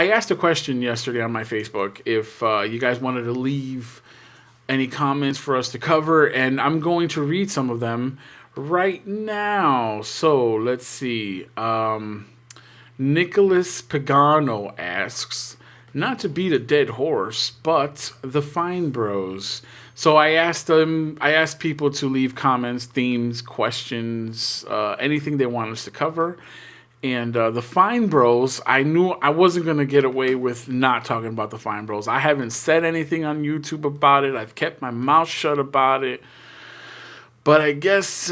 I asked a question yesterday on my Facebook if you guys wanted to leave any comments for us to cover, and I'm going to read some of them right now. So let's see. Nicholas Pagano asks, not to beat a dead horse, but the Fine Bros. So I asked people to leave comments, themes, questions, anything they want us to cover. And the Fine Bros, I knew I wasn't going to get away with not talking about the Fine Bros. I haven't said anything on YouTube about it. I've kept my mouth shut about it. But I guess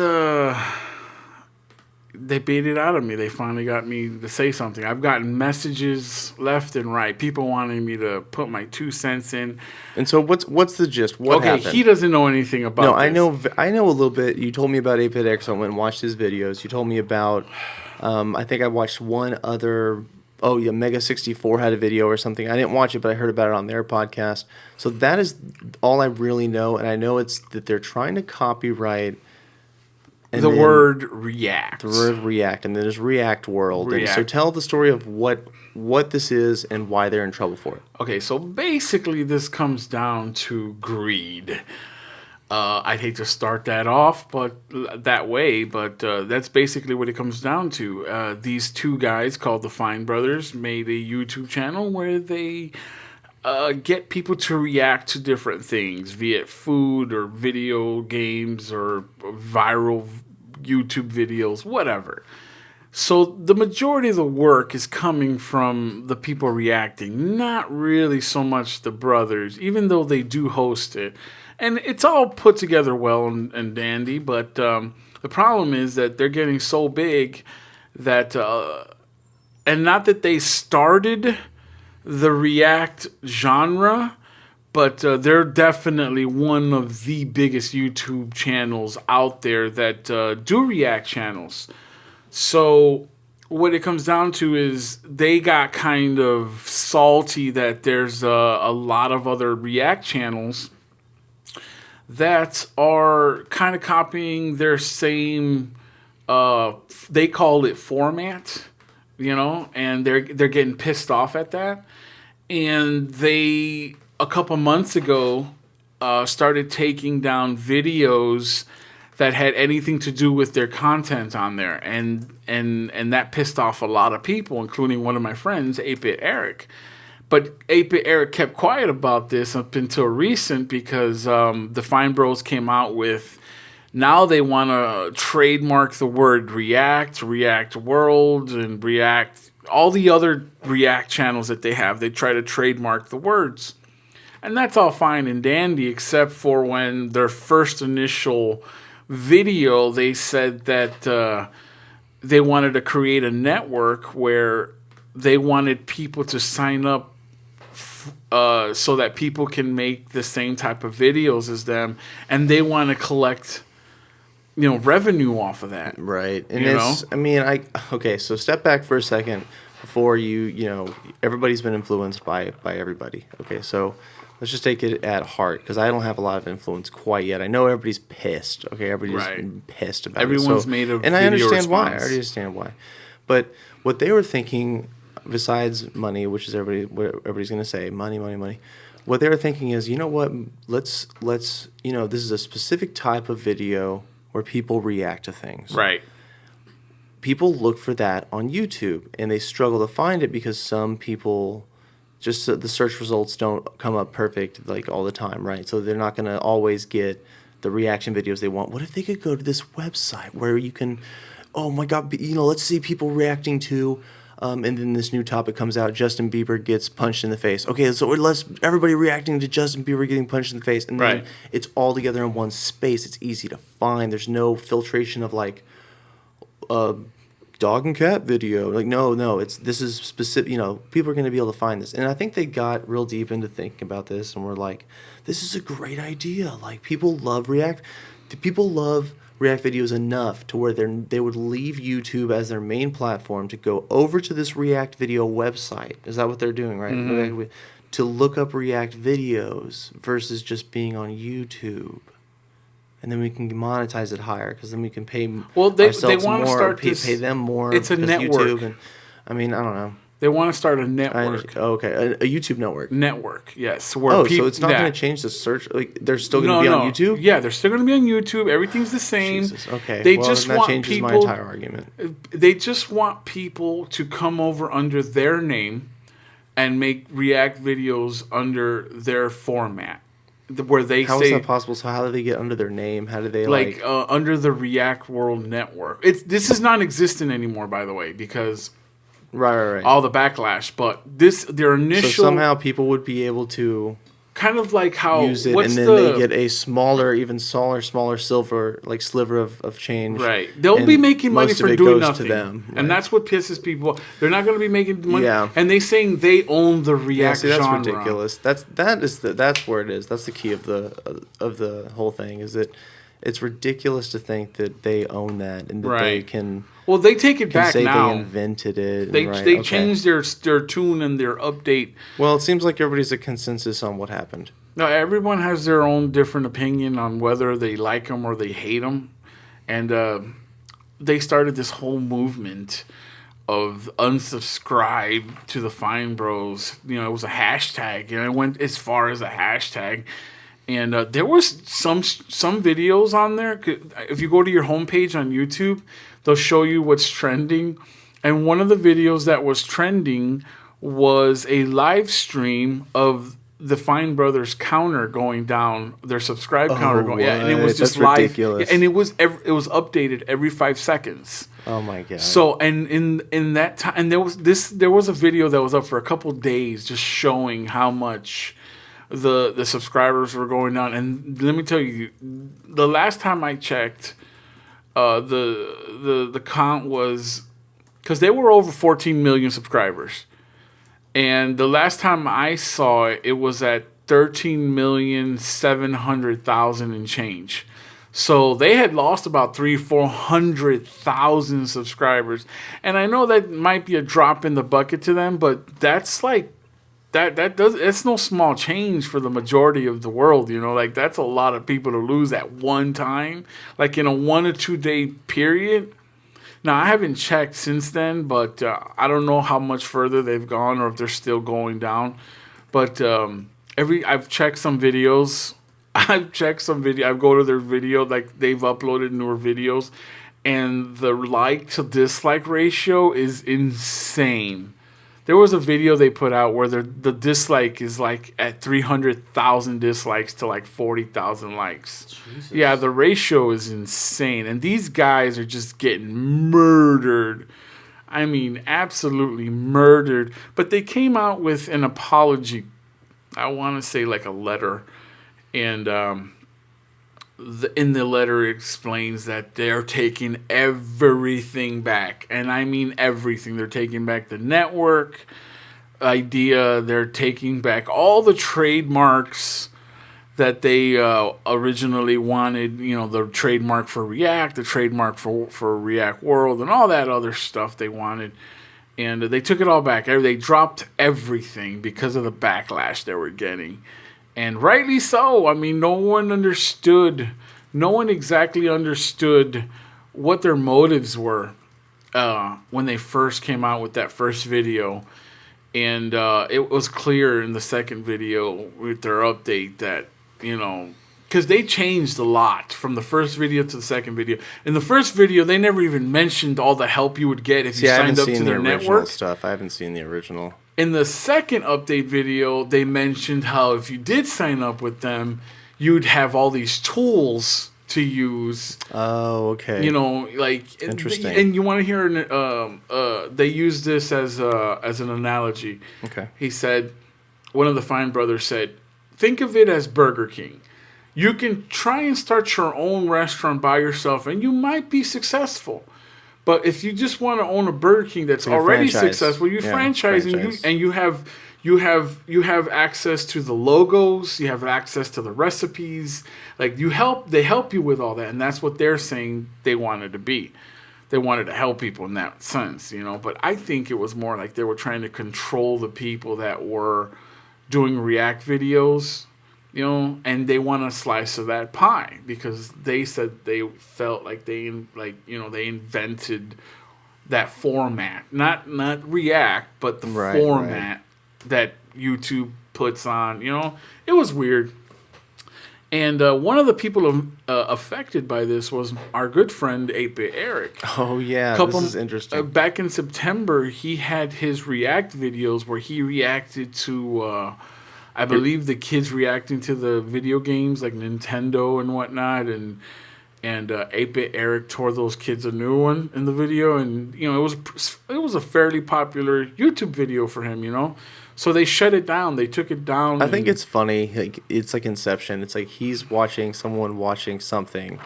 they beat it out of me. They finally got me to say something. I've gotten messages left and right. People wanting me to put my 2 cents in. And so what's the gist? What happened? He doesn't know anything about this. I know a little bit. You told me about 8BitX. I went and watched his videos. You told me about... I think I watched one other. Oh yeah, Mega 64 had a video or something. I didn't watch it, but I heard about it on their podcast. So that is all I really know, and I know it's that they're trying to copyright the word React. The word React, and then there's React World. And so tell the story of what this is and why they're in trouble for it. Okay, so basically this comes down to greed. I'd hate to start that off, but that's basically what it comes down to. These two guys called the Fine Brothers made a YouTube channel where they get people to react to different things, be it food or video games or viral YouTube videos, whatever. So the majority of the work is coming from the people reacting, not really so much the brothers, even though they do host it. And it's all put together well and dandy, but the problem is that they're getting so big that, and not that they started the React genre, but they're definitely one of the biggest YouTube channels out there that do React channels. So what it comes down to is they got kind of salty that there's a lot of other React channels that are kind of copying their same, they call it format, and they're getting pissed off at that. And they, a couple months ago, started taking down videos that had anything to do with their content on there. And that pissed off a lot of people, including one of my friends, 8-Bit Eric. But 8-Bit Eric kept quiet about this up until recent because the Fine Bros came out with, now they want to trademark the word React, React World, and React, all the other React channels that they have. They try to trademark the words. And that's all fine and dandy, except for when their first initial video, they said that they wanted to create a network where they wanted people to sign up so that people can make the same type of videos as them, and they want to collect, revenue off of that. Right. And okay, so step back for a second before everybody's been influenced by everybody. Okay, so let's just take it at heart, because I don't have a lot of influence quite yet. I know everybody's pissed. Okay, everybody's pissed about Everyone's it. made a and I video understand response. why. I already understand why. But what they were thinking, besides money, which is what everybody's going to say, money. What they were thinking is, you know what? Let's this is a specific type of video where people react to things. Right. People look for that on YouTube, and they struggle to find it because some people, just the search results don't come up perfect like all the time, right? So they're not going to always get the reaction videos they want. What if they could go to this website where you can, oh my God, let's see people reacting to, and then this new topic comes out, Justin Bieber gets punched in the face. Okay, so everybody reacting to Justin Bieber getting punched in the face, and then it's all together in one space. It's easy to find. There's no filtration of like dog and cat video. Like this is specific. People are going to be able to find this, and I think they got real deep into thinking about this, and we're like, this is a great idea. Like, people love React. People love React videos enough to where they would leave YouTube as their main platform to go over to this React video website. Is that what they're doing, right? Mm-hmm. To look up React videos versus just being on YouTube. And then we can monetize it higher, because then we can pay ourselves want more, to start pay them more. It's a network. YouTube, and I don't know. They want to start a network. Okay, a YouTube network. Network, yes. Where Oh, people, so it's not going to change the search. Like they're still going to be on YouTube. Yeah, they're still going to be on YouTube. Everything's the same. Jesus. Okay. They well, just then that want changes people. my entire argument. They just want people to come over under their name and make React videos under their format, where they How say, is that possible? So how do they get under their name? How do they under the React World Network? This is non-existent anymore, by the way, because right. all the backlash. But their initial, So somehow people would be able to kind of like how use it, and then they get a smaller, even smaller sliver of change. Right. They'll be making money for doing nothing. To them, right? And that's what pisses people off. They're not going to be making money. Yeah. And they saying they own the React that's genre. ridiculous. That's where it is. That's the key of the whole thing. Is that it's ridiculous to think that they own that and that they can. Well, they take it back say now. They invented it. They changed their tune and their update. Well, it seems like everybody's a consensus on what happened. Now, everyone has their own different opinion on whether they like them or they hate them. And they started this whole movement of unsubscribe to the Fine Bros. You know, it was a hashtag. You know, it went as far as a hashtag. And there was some videos on there. If you go to your homepage on YouTube, they'll show you what's trending. And one of the videos that was trending was a live stream of the Fine Brothers counter going down, their subscribe counter going. Yeah, and it was just live. Ridiculous. And it was updated every 5 seconds. Oh my god! So and in that time, and there was a video that was up for a couple days just showing how much the subscribers were going down. And let me tell you, the last time I checked, the count was, because they were over 14 million subscribers. And the last time I saw it, it was at 13,700,000 and change. So they had lost about 400,000 subscribers. And I know that might be a drop in the bucket to them, but that's like it's no small change for the majority of the world, you know, like that's a lot of people to lose at one time, like in a 1 or 2 day period. Now, I haven't checked since then, but I don't know how much further they've gone or if they're still going down. But I've checked some videos. I go to their video, like they've uploaded newer videos, and the like to dislike ratio is insane. There was a video they put out where the dislike is like at 300,000 dislikes to like 40,000 likes. Jesus. Yeah, the ratio is insane. And these guys are just getting murdered. I mean, absolutely murdered. But they came out with an apology. I want to say like a letter. And in the letter, it explains that they're taking everything back. And I mean everything. They're taking back the network idea. They're taking back all the trademarks that they originally wanted. You know, the trademark for React, the trademark for React World, and all that other stuff they wanted. And they took it all back. They dropped everything because of the backlash they were getting. And rightly so. I mean, no one exactly understood what their motives were when they first came out with that first video. And it was clear in the second video with their update that, you know, because they changed a lot from the first video to the second video. In the first video, they never even mentioned all the help you would get if you signed up to their network. Stuff. I haven't seen the original. In the second update video, they mentioned how if you did sign up with them, you'd have all these tools to use. Oh, okay. You know, like interesting. And you want to hear? They use this as an analogy. Okay. He said, one of the Fine Brothers said, think of it as Burger King. You can try and start your own restaurant by yourself, and you might be successful. But if you just want to own a Burger King that's already successful, you franchise. And you have access to the logos, you have access to the recipes. Like they help you with all that, and that's what they're saying they wanted to be. They wanted to help people in that sense, you know. But I think it was more like they were trying to control the people that were doing React videos, you know, and they want a slice of that pie because they said they felt like they invented that format, not React, but the Right, format that YouTube puts on. It was weird. And one of the people affected by this was our good friend 8-Bit Eric. Oh yeah, this is interesting. Back in September, he had his React videos where he reacted to, I believe, the kids reacting to the video games like Nintendo and whatnot, and 8-Bit Eric tore those kids a new one in the video, and it was a fairly popular YouTube video for him. So they shut it down. They took it down. I think it's funny. Like, it's like Inception. It's like he's watching someone watching something.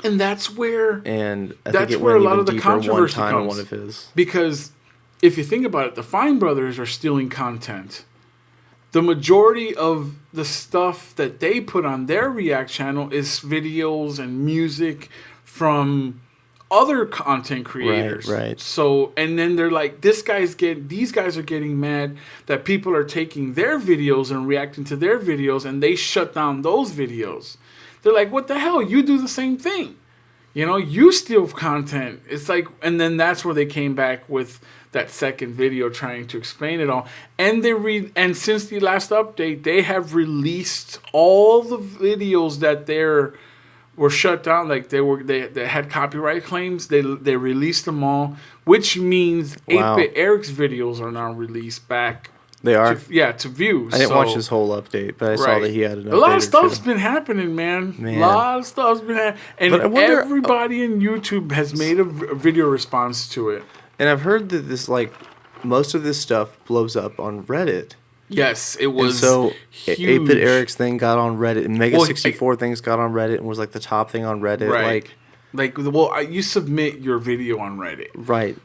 And that's where... And I that's think it where went a lot even of the deeper controversy one time comes. in one of his. Because if you think about it, the Fine Brothers are stealing content. The majority of the stuff that they put on their React channel is videos and music from other content creators. Right. So, and then they're like, these guys are getting mad that people are taking their videos and reacting to their videos, and they shut down those videos. They're like, what the hell? You do the same thing. You steal content. It's like, and then that's where they came back with that second video trying to explain it all. And and since the last update, they have released all the videos that were shut down, like they had copyright claims. They released them all, which means 8-Bit Eric's videos are now released back. They are? To view. I didn't watch his whole update, but I saw that he had an update. A lot of stuff's been happening, man. A lot of stuff's been happening. And but I wonder, everybody in YouTube has made a video response to it. And I've heard that this, like, most of this stuff blows up on Reddit. Yes, it was. And so huge. 8-Bit Eric's thing got on Reddit, and Mega64 things got on Reddit and was like the top thing on Reddit. Right. You submit your video on Reddit. Right.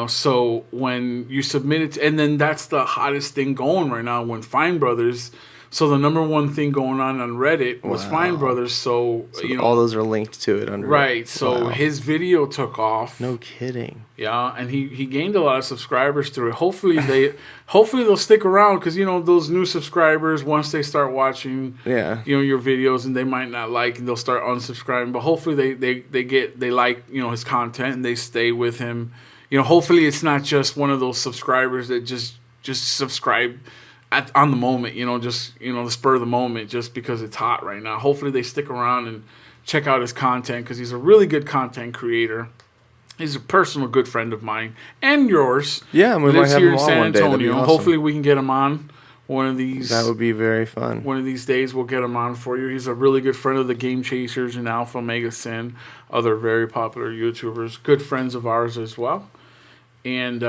So when you submit it, and then that's the hottest thing going right now when Fine Brothers. So the number one thing going on Reddit was Fine Brothers. So all those are linked to it under right. So his video took off. No kidding. Yeah, and he gained a lot of subscribers through it. Hopefully they'll stick around because those new subscribers, once they start watching your videos, and they might not like, and they'll start unsubscribing. But hopefully they like his content, and they stay with him. Hopefully it's not just one of those subscribers that just subscribe on the moment, the spur of the moment, just because it's hot right now. Hopefully they stick around and check out his content, because he's a really good content creator. He's a personal good friend of mine and yours. Yeah, and we might have here him in on San one day. That'd be Antonio. awesome. Hopefully we can get him on one of these. That would be very fun. One of these days we'll get him on for you. He's a really good friend of the Game Chasers and Alpha Mega Sin, other very popular YouTubers, good friends of ours as well. And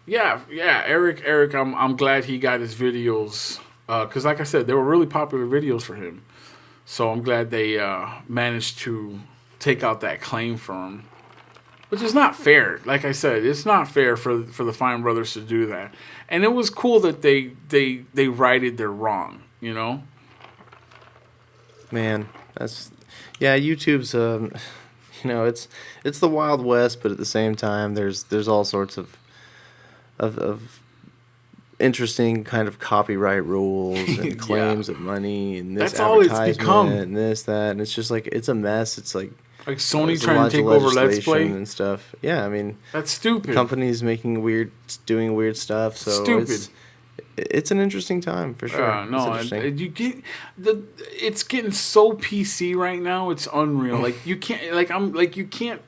Eric, I'm glad he got his videos, because like I said, they were really popular videos for him. So I'm glad they managed to take out that claim from him, which is not fair. Like I said, it's not fair for the Fine Brothers to do that. And it was cool that they righted their wrong. Man, YouTube's it's the Wild West, but at the same time, there's all sorts of interesting kind of copyright rules and claims of money and this that's all it's advertisement become. And this, that, and it's just like, it's a mess. It's like Sony trying to take over Let's Play and stuff. Yeah, I mean, that's stupid. Companies doing weird stuff. So stupid. It's an interesting time for sure. It's getting so PC right now. It's unreal. Like you can't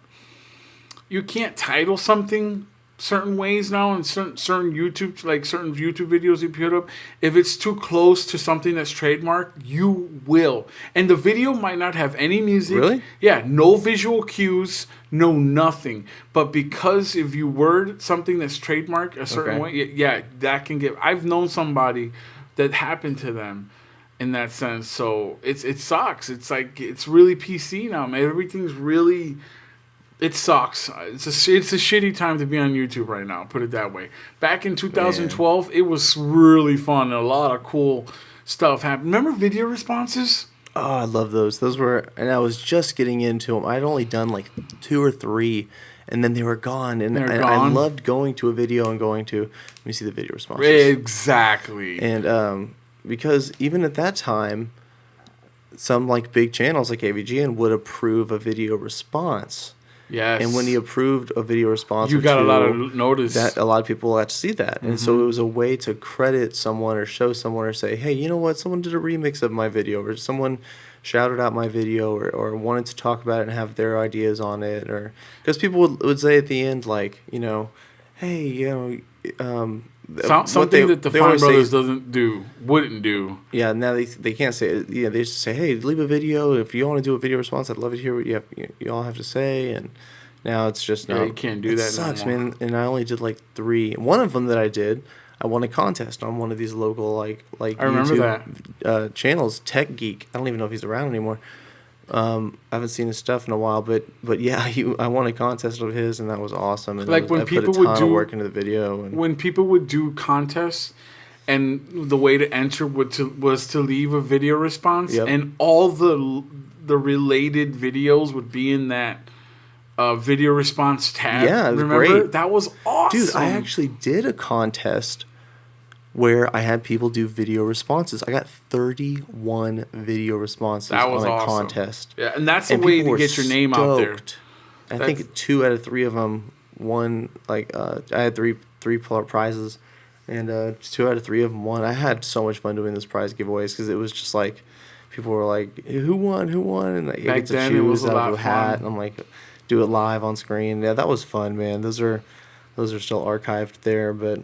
title something certain ways now, and certain YouTube videos you put up. If it's too close to something that's trademarked, you will. And the video might not have any music. Really? Yeah, no visual cues, no nothing. But because if you word something that's trademarked a certain way, that can get. I've known somebody that happened to them in that sense. So it sucks. It's like it's really PC now, man. Everything's really. It sucks. It's a shitty time to be on YouTube right now, put it that way. Back in 2012, It was really fun. A lot of cool stuff happened. Remember video responses? Oh, I love those. Those were, and I was just getting into them. I'd only done like 2 or 3, and then they were gone. And I loved going to a video and let me see the video responses. Exactly. And because even at that time, some like big channels like AVGN would approve a video response. Yes. And when he approved a video response, you or got a lot two, of notice. that a lot of people got to see that, and so it was a way to credit someone or show someone or say, hey, you know what? Someone did a remix of my video, or someone shouted out my video, or wanted to talk about it and have their ideas on it, or because people would say at the end, like, you know, hey, you know, Something that the they Fine always say Brothers wouldn't do. yeah, now they can't say it. Yeah, they just say, hey, leave a video. If you want to do a video response, I'd love to hear what you all have to say. And now it's just Yeah, you can't do it that sucks, no more. man. And I only did like 3. One of them that I did, I won a contest on one of these local like I remember YouTube channels, Tech Geek. I don't even know if he's around anymore. I haven't seen his stuff in a while, but yeah, I won a contest of his, and that was awesome. And Like when I put people a would ton do of work into the video. And when people would do contests, and the way to enter was to leave a video response, Yep. and all the related videos would be in that video response tab. Yeah, it was remember? great. That was awesome. Dude, I actually did a contest where I had people do video responses. I got 31 video responses That was on a awesome. contest. Yeah, and that's the And way people to were get your name out there. stoked. I think 2 out of 3 of them won. Like I had three prizes, and 2 out of 3 of them won. I had so much fun doing those prize giveaways because it was just like people were like, "Who won? Who won?" And like, I Back get to then, it was choose a out lot of of a hat, fun. and I'm like, do it live on screen. Yeah, that was fun, man. Those are still archived there, but